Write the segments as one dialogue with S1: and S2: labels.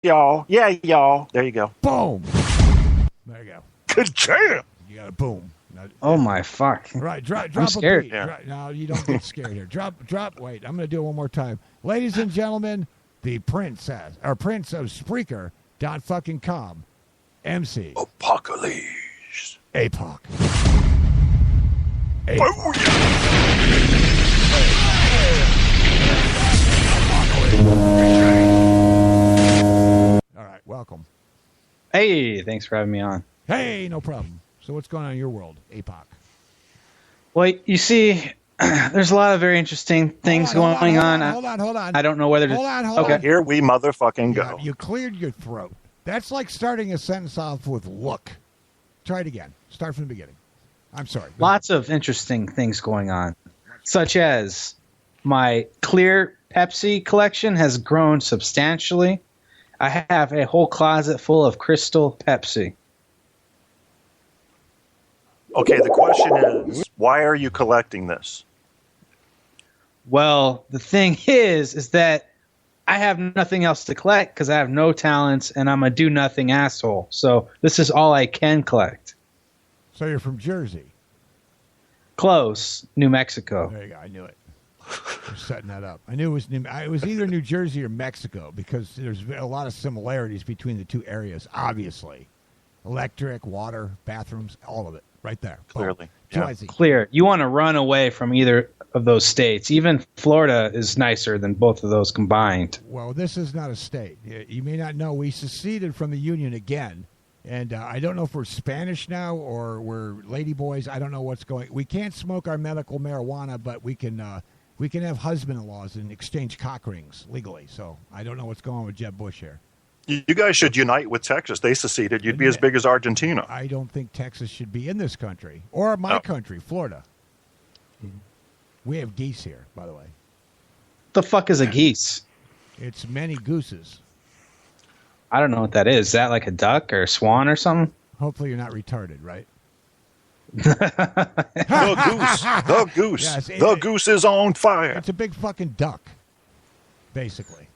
S1: y'all. Yeah, y'all. There you go.
S2: Boom. There you go.
S1: Good jam.
S2: You got a boom. Now,
S3: Oh my fuck!
S2: right, drop
S3: I'm scared.
S2: a beat.
S1: Yeah.
S2: No, you don't get scared here. Drop. Wait, I'm going to do it one more time. Ladies and gentlemen, the prince of Spreaker.com, MC
S1: Apocalypse.
S2: Apoc.
S1: Oh,
S2: All right, welcome.
S3: Hey, thanks for having me on.
S2: Hey, no problem. So what's going on in your world, Apoc?
S3: Well, you see, there's a lot of very interesting things going on.
S2: Hold on.
S3: I don't know whether to.
S2: Hold on.
S3: Okay.
S1: Here we motherfucking go.
S2: Yeah, you cleared your throat. That's like starting a sentence off with look. Try it again. Start from the beginning. I'm sorry.
S3: Lots of interesting things going on, such as my clear Pepsi collection has grown substantially. I have a whole closet full of Crystal Pepsi.
S1: Okay, the question is, why are you collecting this?
S3: Well, the thing is that I have nothing else to collect because I have no talents and I'm a do-nothing asshole. So this is all I can collect.
S2: So you're from Jersey.
S3: Close, New Mexico.
S2: There you go. I knew it. You're setting that up. I knew it was either New Jersey or Mexico because there's a lot of similarities between the two areas, obviously. Electric, water, bathrooms, all of it. Right there.
S1: Clearly.
S2: Too
S1: Yeah.
S2: easy.
S3: Clear. You want to run away from either of those states. Even Florida is nicer than both of those combined.
S2: Well, this is not a state. You may not know we seceded from the Union again. And I don't know if we're Spanish now or we're ladyboys. I don't know what's going. We can't smoke our medical marijuana, but we can have husband-in-laws and exchange cock rings legally. So I don't know what's going on with Jeb Bush here.
S1: You guys should unite with Texas. They seceded. You'd be as big as Argentina.
S2: I don't think Texas should be in this country or my country, Florida. We have geese here, by the way.
S3: The fuck is a geese?
S2: It's many gooses.
S3: I don't know what that is. Is that like a duck or a swan or something?
S2: Hopefully you're not retarded, right?
S1: The goose.
S2: Yes,
S1: the goose is on fire.
S2: It's a big fucking duck, basically,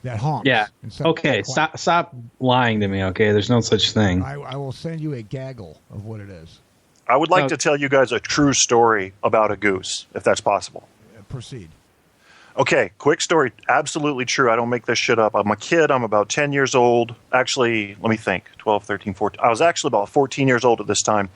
S2: that honks.
S3: Yeah.
S2: instead of
S3: Okay,
S2: quack.
S3: stop lying to me, okay? There's no such thing.
S2: I will send you a gaggle of what it is.
S1: I would like to tell you guys a true story about a goose, if that's possible.
S2: Proceed.
S1: Okay, quick story. Absolutely true. I don't make this shit up. I'm a kid. I'm about 10 years old. Actually, let me think. 12, 13, 14. I was actually about 14 years old at this time.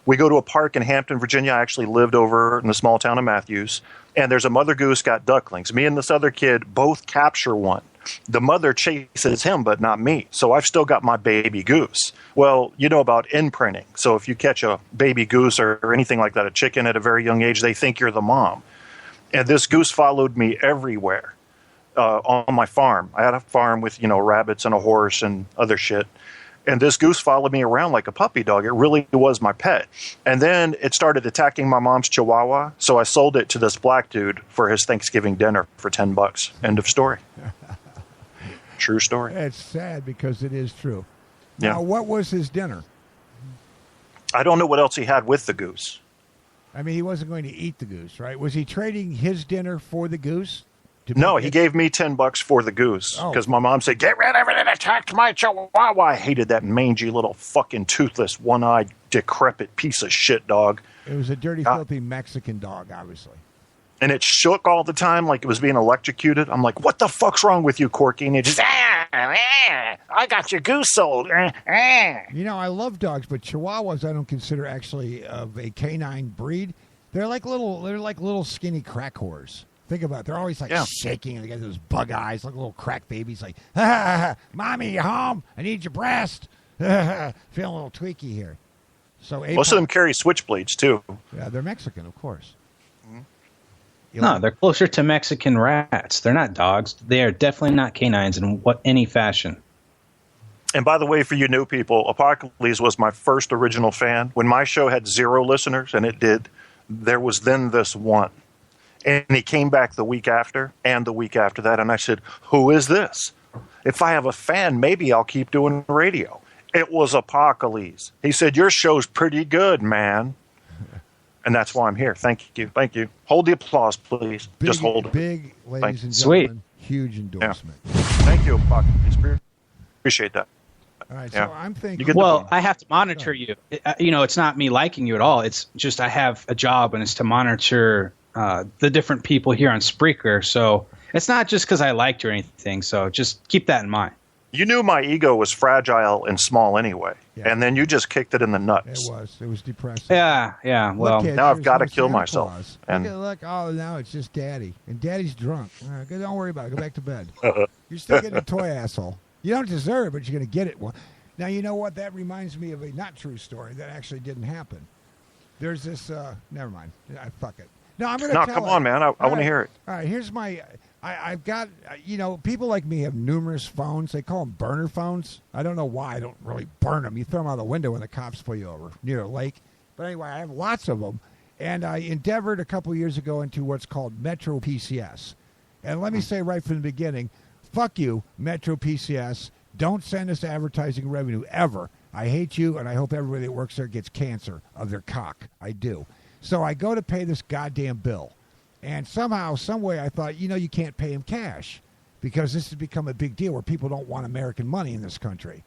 S1: We go to a park in Hampton, Virginia. I actually lived over in the small town of Matthews. And there's a mother goose got ducklings. Me and this other kid both capture one. The mother chases him, but not me. So I've still got my baby goose. Well, you know about imprinting. So if you catch a baby goose or anything like that, a chicken at a very young age, they think you're the mom. And this goose followed me everywhere on my farm. I had a farm with, rabbits and a horse and other shit. And this goose followed me around like a puppy dog. It really was my pet. And then it started attacking my mom's chihuahua. So I sold it to this black dude for his Thanksgiving dinner for $10. End of story. True story.
S2: It's sad because it is true.
S1: Yeah.
S2: Now, what was his dinner?
S1: I don't know what else he had with the goose.
S2: I mean, he wasn't going to eat the goose, right? Was he trading his dinner for the goose?
S1: No, he gave me $10 for the goose because my mom said, "Get rid of it! It attacked my chihuahua." I hated that mangy little fucking toothless, one-eyed, decrepit piece of shit dog.
S2: It was a dirty, filthy Mexican dog, obviously.
S1: And it shook all the time like it was being electrocuted. I'm like, "What the fuck's wrong with you, Corky?" And it just, I got your goose sold.
S2: I love dogs, but Chihuahuas I don't consider actually of a canine breed. They're like little skinny crack whores. Think about it. They're always like shaking and they got those bug eyes like little crack babies like, "Mommy, you home? I need your breast." Feeling a little tweaky here. So
S1: most of them carry switchblades too.
S2: Yeah, they're Mexican, of course.
S3: No, they're closer to Mexican rats. They're not dogs. They are definitely not canines in any fashion.
S1: And by the way, for you new people, Apocalypse was my first original fan. When my show had 0 listeners, and it did, there was then this one. And he came back the week after and the week after that, and I said, "Who is this? If I have a fan, maybe I'll keep doing radio." It was Apocalypse. He said, "Your show's pretty good, man." And that's why I'm here. Thank you. Thank you. Hold the applause, please. Just hold it.
S2: Big, ladies and
S3: Sweet.
S2: gentlemen, huge endorsement.
S1: Thank you, Apocalypse. Appreciate that.
S2: All right,
S1: Yeah.
S2: so I'm thinking.
S3: Well, I have to monitor you. It's not me liking you at all. It's just I have a job, and it's to monitor the different people here on Spreaker. So it's not just because I liked you or anything. So just keep that in mind.
S1: You knew my ego was fragile and small anyway, and then you just kicked it in the nuts.
S2: It was depressing.
S3: Yeah. Well,
S2: kids,
S1: now I've
S2: here's
S1: got to
S2: my
S1: kill
S2: Santa
S1: myself.
S2: Claus.
S1: And
S2: Look, now it's just Daddy, and Daddy's drunk. Don't worry about it. Go back to bed. You're still getting a toy, asshole. You don't deserve it, but you're going to get it. Well, now you know what? That reminds me of a not true story that actually didn't happen. There's this. Never mind. Fuck it. No, I'm going to.
S1: No,
S2: tell
S1: come
S2: it.
S1: on, man. I want to hear it.
S2: All right, here's my. I've got, people like me have numerous phones. They call them burner phones. I don't know why. I don't really burn them. You throw them out the window when the cops pull you over near a lake. But anyway, I have lots of them. And I endeavored a couple years ago into what's called Metro PCS. And let me say right from the beginning, fuck you, Metro PCS. Don't send us advertising revenue ever. I hate you, and I hope everybody that works there gets cancer of their cock. I do. So I go to pay this goddamn bill. And somehow, some way, I thought, you can't pay him cash because this has become a big deal where people don't want American money in this country.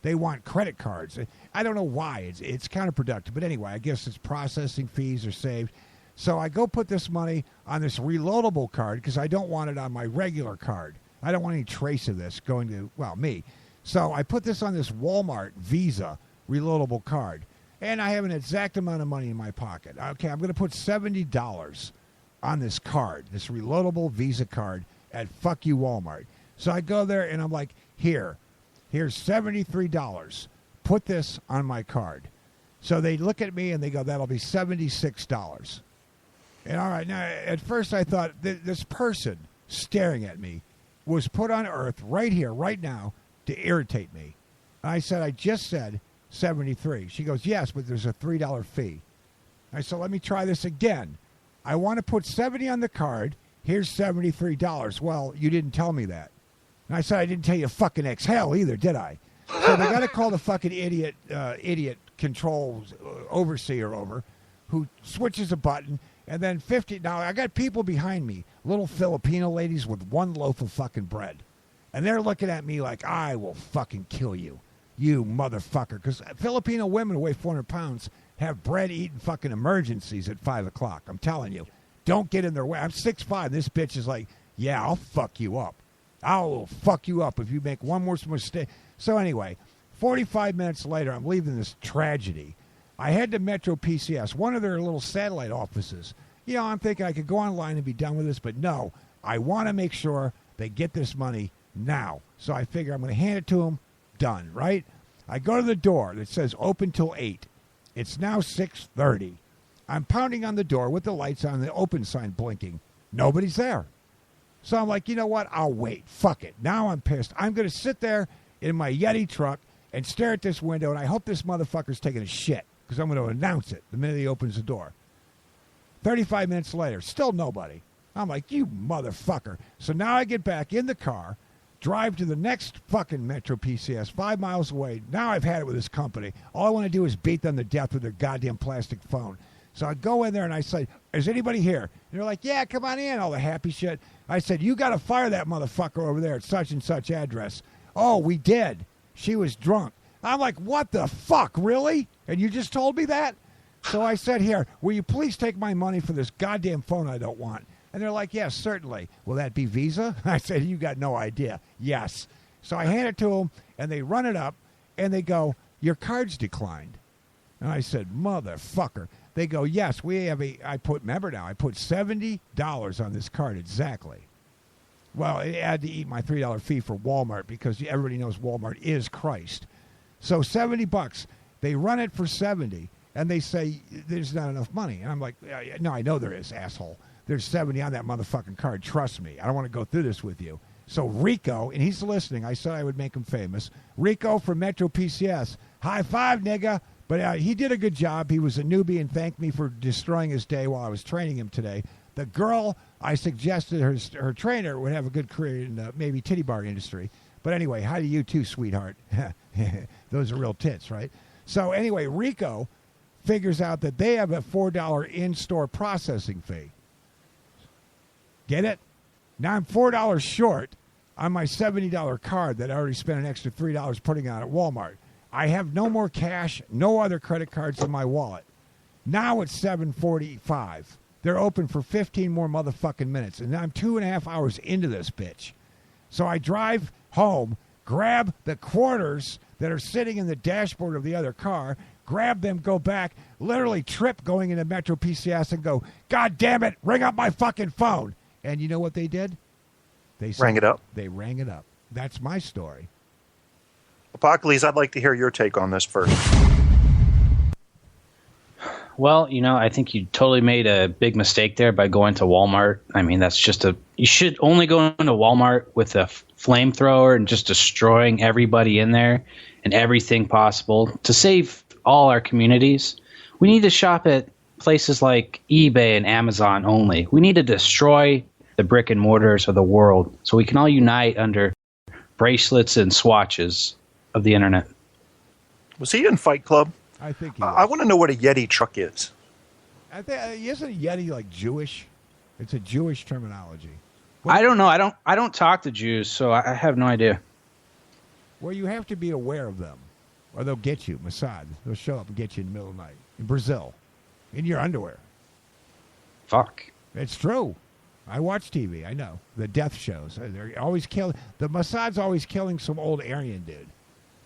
S2: They want credit cards. I don't know why. It's counterproductive. But anyway, I guess it's processing fees are saved. So I go put this money on this reloadable card because I don't want it on my regular card. I don't want any trace of this going to, me. So I put this on this Walmart Visa reloadable card. And I have an exact amount of money in my pocket. Okay, I'm going to put $70 on this card, this reloadable Visa card at fuck you Walmart. So I go there and I'm like, here's $73. Put this on my card. So they look at me and they go, that'll be $76. And all right, now at first I thought this person staring at me was put on earth right here, right now, to irritate me. And I said, I just said 73. She goes, yes, but there's a $3 fee. I said, let me try this again. I want to put 70 on the card. Here's $73. Well, you didn't tell me that. And I said, I didn't tell you fucking exhale either, did I? So they got to call the fucking idiot controls overseer over who switches a button. And then 50. Now, I got people behind me, little Filipino ladies with one loaf of fucking bread. And they're looking at me like, I will fucking kill you, you motherfucker. Because Filipino women who weigh 400 pounds have bread-eating fucking emergencies at 5 o'clock. I'm telling you. Don't get in their way. I'm 6'5". This bitch is like, yeah, I'll fuck you up. I'll fuck you up if you make one more mistake. So anyway, 45 minutes later, I'm leaving this tragedy. I head to Metro PCS, one of their little satellite offices. I'm thinking I could go online and be done with this, but no. I want to make sure they get this money now. So I figure I'm going to hand it to them. Done, right? I go to the door that says open till 8. It's now 6:30. I'm pounding on the door with the lights on, the open sign blinking. Nobody's there. So I'm like, you know what? I'll wait. Fuck it. Now I'm pissed. I'm going to sit there in my Yeti truck and stare at this window, and I hope this motherfucker's taking a shit because I'm going to announce it the minute he opens the door. 35 minutes later, still nobody. I'm like, you motherfucker. So now I get back in the car, drive to the next fucking Metro PCS 5 miles away. Now I've had it with this company. All I want to do is beat them to death with their goddamn plastic phone. So I go in there and I say, is anybody here? And they're like, yeah, come on in, all the happy shit. I said, you got to fire that motherfucker over there at such and such address. Oh, we did. She was drunk. I'm like, what the fuck, really? And you just told me that? So I said, here, will you please take my money for this goddamn phone I don't want? And they're like, yes, certainly. Will that be Visa? I said, you got no idea. Yes. So I hand it to them, and they run it up, and they go, your card's declined. And I said, motherfucker. They go, yes, we have I put $70 on this card exactly. Well, it had to eat my $3 fee for Walmart because everybody knows Walmart is Christ. So $70. They run it for 70, and they say, there's not enough money. And I'm like, no, I know there is, asshole. There's 70 on that motherfucking card. Trust me. I don't want to go through this with you. So Rico, and he's listening. I said I would make him famous. Rico from Metro PCS. High five, nigga. But he did a good job. He was a newbie and thanked me for destroying his day while I was training him today. The girl, I suggested her trainer would have a good career in the maybe titty bar industry. But anyway, hi to you too, sweetheart. Those are real tits, right? So anyway, Rico figures out that they have a $4 in-store processing fee. Get it? Now I'm $4 short on my $70 card that I already spent an extra $3 putting on at Walmart. I have no more cash, no other credit cards in my wallet. Now it's 7:45. They're open for 15 more motherfucking minutes, and I'm 2.5 hours into this bitch. So I drive home, grab the quarters that are sitting in the dashboard of the other car, grab them, go back, literally trip going into Metro PCS and go, God damn it, ring up my fucking phone. And you know what they did? They
S1: rang it up.
S2: They rang it up. That's my story.
S1: Apocalypse, I'd like to hear your take on this first.
S3: Well, I think you totally made a big mistake there by going to Walmart. I mean, you should only go into Walmart with a flamethrower and just destroying everybody in there and everything possible to save all our communities. We need to shop at places like eBay and Amazon only. We need to destroy the brick and mortars of the world so we can all unite under bracelets and swatches of the internet.
S1: Was he in Fight Club?
S2: I think he was.
S1: I want to know what a Yeti truck is.
S2: I think isn't Yeti like Jewish? It's a Jewish terminology.
S3: I don't know. I don't talk to Jews, so I have no idea.
S2: Well, you have to be aware of them, or they'll get you. Mossad. They'll show up and get you in the middle of the night in Brazil, in your underwear.
S3: Fuck.
S2: It's true. I watch TV. I know the death shows. They're always killing. The Mossad's always killing some old Aryan dude.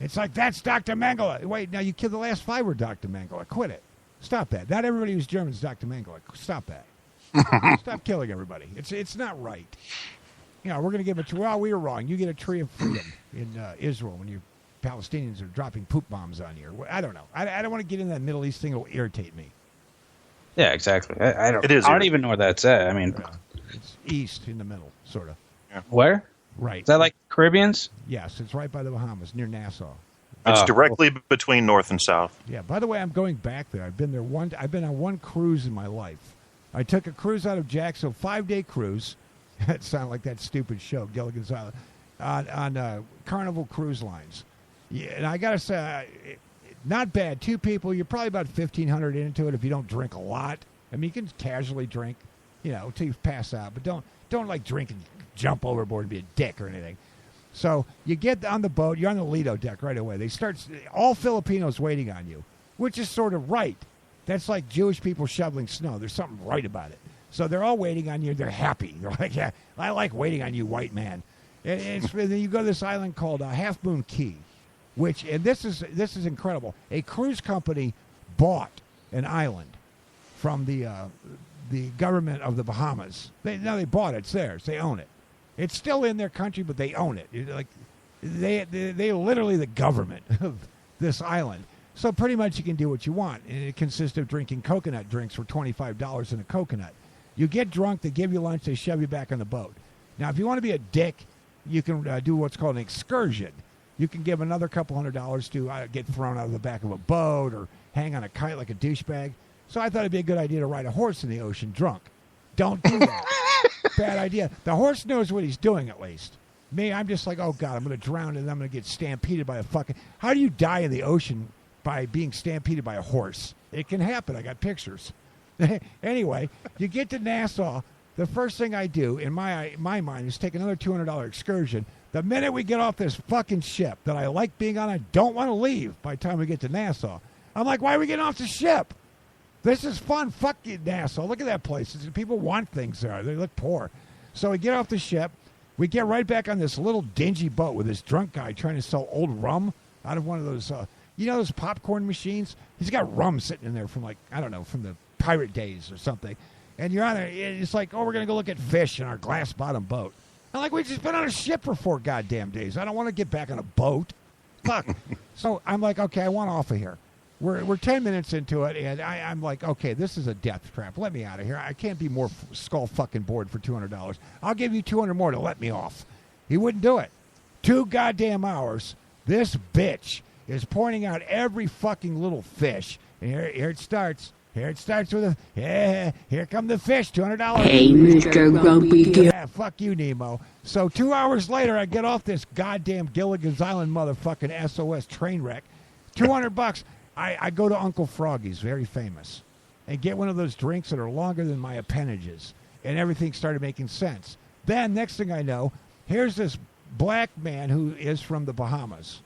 S2: It's like, that's Dr. Mengele. Wait, now you killed the last 5 were Dr. Mengele. Quit it. Stop that. Not everybody who's German is Dr. Mengele. Stop that. Stop killing everybody. It's not right. We're going to give it to, well, we were wrong. You get a tree of freedom in Israel when you Palestinians are dropping poop bombs on you. I don't know. I don't want to get into that Middle East thing. It'll irritate me.
S3: Yeah, exactly. I don't even know where that's at. I mean,
S2: it's east in the middle, sort of.
S3: Yeah. Where?
S2: Right.
S3: Is that like Caribbeans?
S2: Yes, it's right by the Bahamas, near Nassau.
S1: It's directly between north and south.
S2: Yeah. By the way, I'm going back there. I've been on one cruise in my life. I took a cruise out of Jacksonville, 5-day cruise. That sounded like that stupid show, Gilligan's Island, on Carnival Cruise Lines. Yeah, and I gotta say, not bad. 2 people. You're probably about 1,500 into it if you don't drink a lot. I mean, you can casually drink, till you pass out, but don't like drink and jump overboard and be a dick or anything. So you get on the boat, you're on the Lido deck right away. They start, all Filipinos waiting on you, which is sort of right. That's like Jewish people shoveling snow. There's something right about it. So they're all waiting on you. They're happy. They're like, yeah, I like waiting on you, white man. And then you go to this island called Half Moon Key, and this is incredible. A cruise company bought an island from the government of the Bahamas. They bought it. It's theirs. They own it. It's still in their country, but they own it. They literally the government of this island. So pretty much you can do what you want. And it consists of drinking coconut drinks for $25 in a coconut. You get drunk, they give you lunch, they shove you back on the boat. Now, if you want to be a dick, you can do what's called an excursion. You can give another couple $100 to get thrown out of the back of a boat or hang on a kite like a douchebag. So I thought it'd be a good idea to ride a horse in the ocean drunk. Don't do that. Bad idea. The horse knows what he's doing, at least. Me, I'm just like, oh, God, I'm going to drown and I'm going to get stampeded by a fucking... How do you die in the ocean by being stampeded by a horse? It can happen. I got pictures. Anyway, you get to Nassau. The first thing I do, in my mind, is take another $200 excursion. The minute we get off this fucking ship that I like being on, I don't want to leave by the time we get to Nassau. I'm like, why are we getting off the ship? This is fun. Fuck you, Nassau. Look at that place. People want things there. They look poor. So we get off the ship. We get right back on this little dingy boat with this drunk guy trying to sell old rum out of one of those, those popcorn machines? He's got rum sitting in there from from the pirate days or something. And you're on there. It's like, oh, we're going to go look at fish in our glass-bottom boat. I'm like, we've just been on a ship for 4 goddamn days. I don't want to get back on a boat. Fuck. So I'm like, okay, I want off of here. We're 10 minutes into it, and I'm like, okay, this is a death trap. Let me out of here. I can't be more skull fucking bored for $200. I'll give you $200 more to let me off. He wouldn't do it. 2 goddamn hours. This bitch is pointing out every fucking little fish. And here it starts. Here it starts with here come the fish, $200.
S4: Hey, Mr. Grumpy.
S2: Yeah, fuck you, Nemo. So 2 hours later, I get off this goddamn Gilligan's Island motherfucking SOS train wreck. $200. I go to Uncle Froggy's, very famous, and get one of those drinks that are longer than my appendages, and everything started making sense. Then, next thing I know, here's this black man who is from the Bahamas.